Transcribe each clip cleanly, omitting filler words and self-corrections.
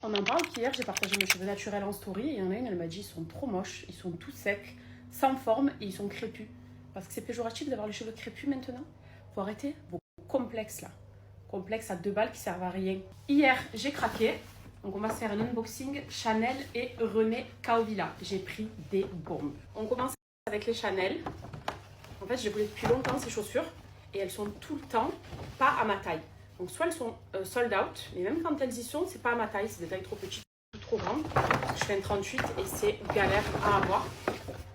On en parle qu'hier, j'ai partagé mes cheveux naturels en story et il y en a une, elle m'a dit ils sont trop moches, ils sont tout secs, sans forme et ils sont crépus. Parce que c'est péjoratif d'avoir les cheveux crépus maintenant. Faut arrêter vos complexes là. Complexes à 2 balles qui servent à rien. Hier, j'ai craqué. Donc on va se faire un unboxing Chanel et René Caovilla. J'ai pris des bombes. On commence avec les Chanel. En fait, je les voulais depuis longtemps ces chaussures et elles sont tout le temps pas à ma taille. Donc soit elles sont sold out, mais même quand elles y sont, c'est pas à ma taille, c'est des tailles trop petites ou trop grandes. Je fais un 38 et c'est galère à avoir.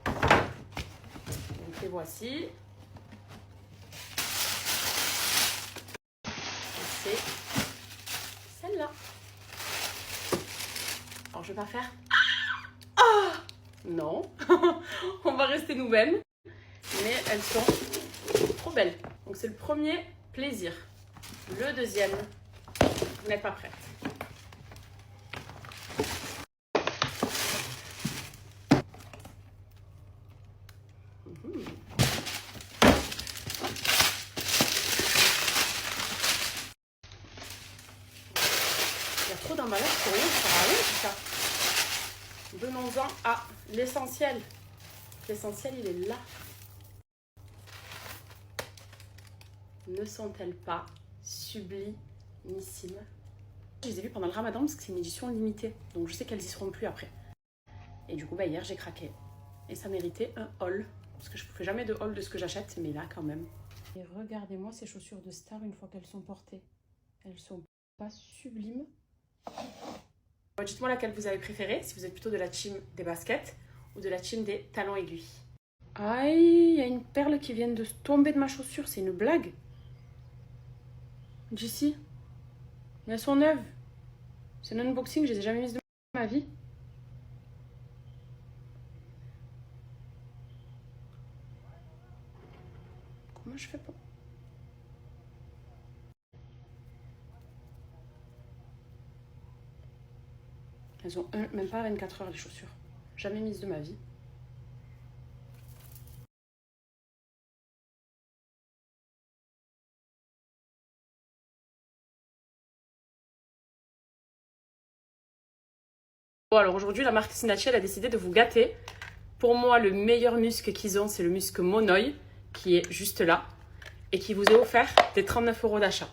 Donc les voici. Et c'est celle-là. Alors je vais pas faire... Ah non, on va rester nous-mêmes. Mais elles sont trop belles. Donc c'est le premier plaisir. Le deuxième, vous n'êtes pas prête. Il y a trop d'emballage pour rien, ça sert à rien tout ça. Venons-en à l'essentiel. L'essentiel, il est là. Ne sont-elles pas sublimissimes? Je les ai vues pendant le ramadan parce que c'est une édition limitée. Donc je sais qu'elles y seront plus après. Et du coup, hier, j'ai craqué. Et ça méritait un haul. Parce que je ne fais jamais de haul de ce que j'achète, mais là, quand même. Et regardez-moi ces chaussures de star une fois qu'elles sont portées. Elles sont pas sublimes. Dites-moi laquelle vous avez préférée, si vous êtes plutôt de la team des baskets ou de la team des talons aiguilles. Aïe, il y a une perle qui vient de tomber de ma chaussure, c'est une blague. D'ici, mais elles sont neuves. C'est un unboxing, je les ai jamais mises de ma vie. Comment je fais pas? Elles ont même pas 24 heures les chaussures. Jamais mises de ma vie. Bon, alors aujourd'hui, la marque Snatchy, elle a décidé de vous gâter. Pour moi, le meilleur musc qu'ils ont, c'est le musc Monoï, qui est juste là, et qui vous est offert des 39 € d'achat.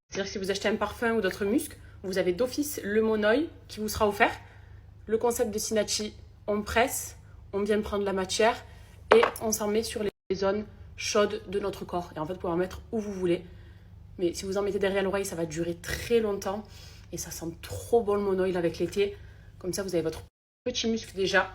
C'est-à-dire que si vous achetez un parfum ou d'autres muscles, vous avez d'office le Monoï qui vous sera offert. Le concept de Snatchy, on presse, on vient prendre la matière et on s'en met sur les zones chaudes de notre corps. Et en fait, vous pouvez en mettre où vous voulez. Mais si vous en mettez derrière l'oreille, ça va durer très longtemps. Et ça sent trop bon le Monoï avec l'été. Comme ça, vous avez votre petit muscle déjà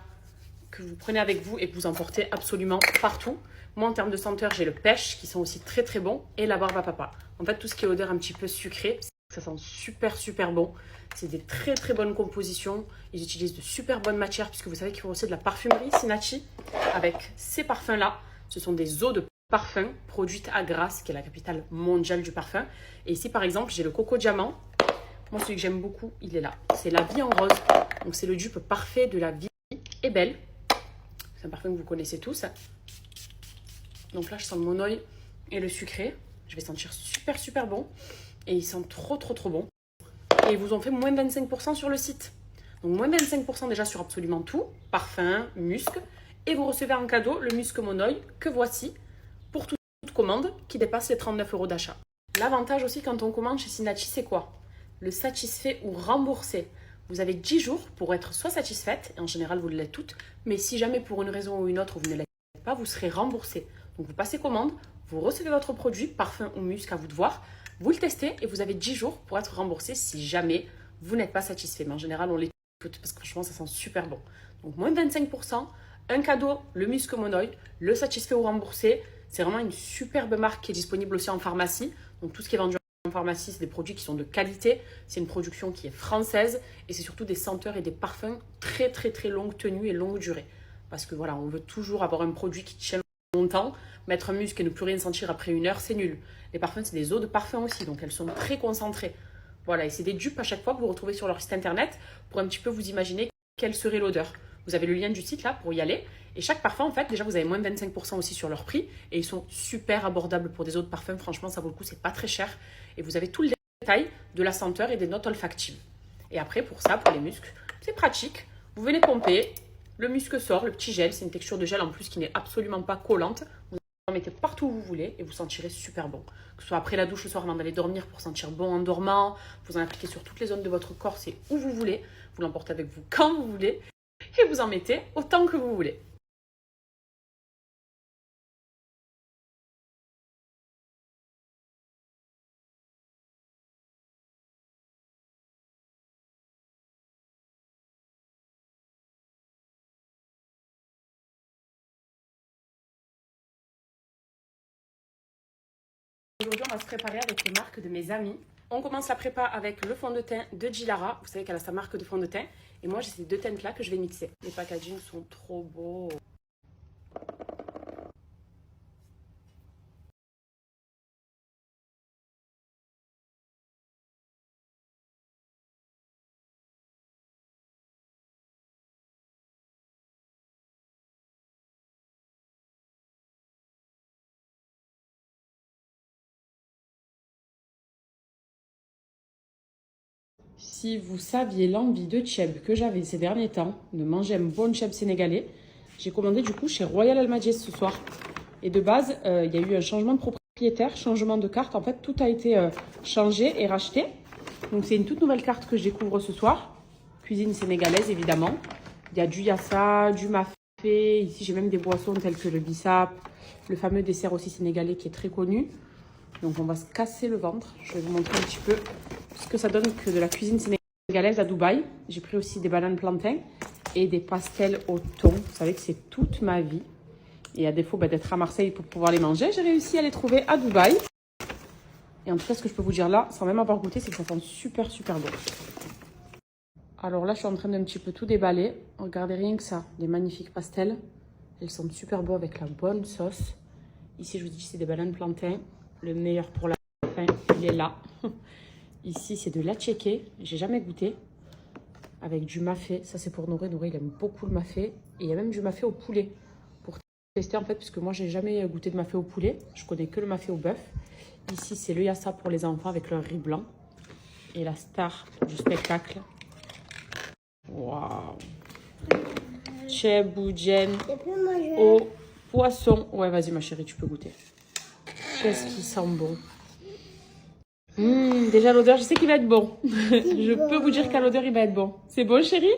que vous prenez avec vous et que vous emportez absolument partout. Moi, en termes de senteur, j'ai le pêche qui sont aussi très très bons et la barbe à papa. En fait, tout ce qui est odeur un petit peu sucrée, ça sent super super bon. C'est des très très bonnes compositions. Ils utilisent de super bonnes matières puisque vous savez qu'ils font aussi de la parfumerie Snatchy avec ces parfums-là. Ce sont des eaux de parfum produites à Grasse, qui est la capitale mondiale du parfum. Et ici, par exemple, j'ai le Coco Diamant. Moi, celui que j'aime beaucoup, il est là. C'est la vie en rose. Donc, c'est le dupe parfait de la vie est belle. C'est un parfum que vous connaissez tous. Donc là, je sens le Monoï et le sucré. Je vais sentir super, super bon. Et ils sentent trop, trop, trop bon. Et ils vous ont fait moins 25% sur le site. Donc, moins 25% déjà sur absolument tout. Parfum, musc. Et vous recevez en cadeau le musc Monoï que voici pour toute commande qui dépasse les 39 € d'achat. L'avantage aussi quand on commande chez Snatchy, c'est quoi? Le satisfait ou remboursé. Vous avez 10 jours pour être soit satisfaite, et en général vous l'êtes toutes, mais si jamais pour une raison ou une autre vous ne l'êtes pas, vous serez remboursé. Donc vous passez commande, vous recevez votre produit, parfum ou musc à vous de voir, vous le testez et vous avez 10 jours pour être remboursé si jamais vous n'êtes pas satisfait. Mais en général on l'est toutes parce que franchement ça sent super bon. Donc moins de 25%, un cadeau, le musc Monoï, le satisfait ou remboursé. C'est vraiment une superbe marque qui est disponible aussi en pharmacie. Donc tout ce qui est vendu en pharmacie, c'est des produits qui sont de qualité. C'est une production qui est française et c'est surtout des senteurs et des parfums très très très longue tenue et longue durée. Parce que voilà, on veut toujours avoir un produit qui tient longtemps. Mettre un musc et ne plus rien sentir après 1 heure, c'est nul. Les parfums, c'est des eaux de parfum aussi, donc elles sont très concentrées. Voilà, et c'est des dupes à chaque fois que vous retrouvez sur leur site internet pour un petit peu vous imaginer quelle serait l'odeur. Vous avez le lien du site là pour y aller. Et chaque parfum, en fait, déjà vous avez moins de 25% aussi sur leur prix. Et ils sont super abordables pour des autres parfums. Franchement, ça vaut le coup, c'est pas très cher. Et vous avez tout le détail de la senteur et des notes olfactives. Et après, pour ça, pour les muscles, c'est pratique. Vous venez pomper, le muscle sort, le petit gel. C'est une texture de gel en plus qui n'est absolument pas collante. Vous en mettez partout où vous voulez et vous sentirez super bon. Que ce soit après la douche le soir avant d'aller dormir pour sentir bon en dormant. Vous en appliquez sur toutes les zones de votre corps, c'est où vous voulez. Vous l'emportez avec vous quand vous voulez. Et vous en mettez autant que vous voulez. Aujourd'hui, on va se préparer avec les marques de mes amis. On commence la prépa avec le fond de teint de Gilara. Vous savez qu'elle a sa marque de fond de teint. Et moi, j'ai ces deux teintes-là que je vais mixer. Les packagings sont trop beaux. Si vous saviez l'envie de tchèb que j'avais ces derniers temps, de manger un bon tchèb sénégalais, j'ai commandé du coup chez Royal Almadies ce soir. Et de base, il y a eu un changement de propriétaire, changement de carte. En fait, tout a été changé et racheté. Donc c'est une toute nouvelle carte que je découvre ce soir. Cuisine sénégalaise évidemment. Il y a du yassa, du mafé. Ici j'ai même des boissons telles que le bissap, le fameux dessert aussi sénégalais qui est très connu. Donc on va se casser le ventre. Je vais vous montrer un petit peu ce que ça donne que de la cuisine sénégalaise à Dubaï. J'ai pris aussi des bananes plantains et des pastels au thon. Vous savez que c'est toute ma vie. Et à défaut d'être à Marseille pour pouvoir les manger, j'ai réussi à les trouver à Dubaï. Et en tout cas, ce que je peux vous dire là, sans même avoir goûté, c'est que ça sent super super bon. Alors là, je suis en train d'un petit peu tout déballer. Regardez rien que ça, des magnifiques pastels. Elles sentent super bon avec la bonne sauce. Ici, je vous dis, c'est des bananes plantains. Le meilleur pour la fin, il est là. Ici, c'est de l'attiéké. J'ai jamais goûté. Avec du mafé. Ça, c'est pour Noré. Noré, il aime beaucoup le mafé. Et il y a même du mafé au poulet. Pour tester, en fait, parce que moi, j'ai jamais goûté de mafé au poulet. Je connais que le mafé au bœuf. Ici, c'est le yassa pour les enfants avec leur riz blanc. Et la star du spectacle. Waouh! Tchèboudjen au poisson. Ouais, vas-y, ma chérie, tu peux goûter. Qu'est-ce qui sent bon. Déjà l'odeur, je sais qu'il va être bon. Je peux vous dire qu'à l'odeur, il va être bon. C'est bon, chérie?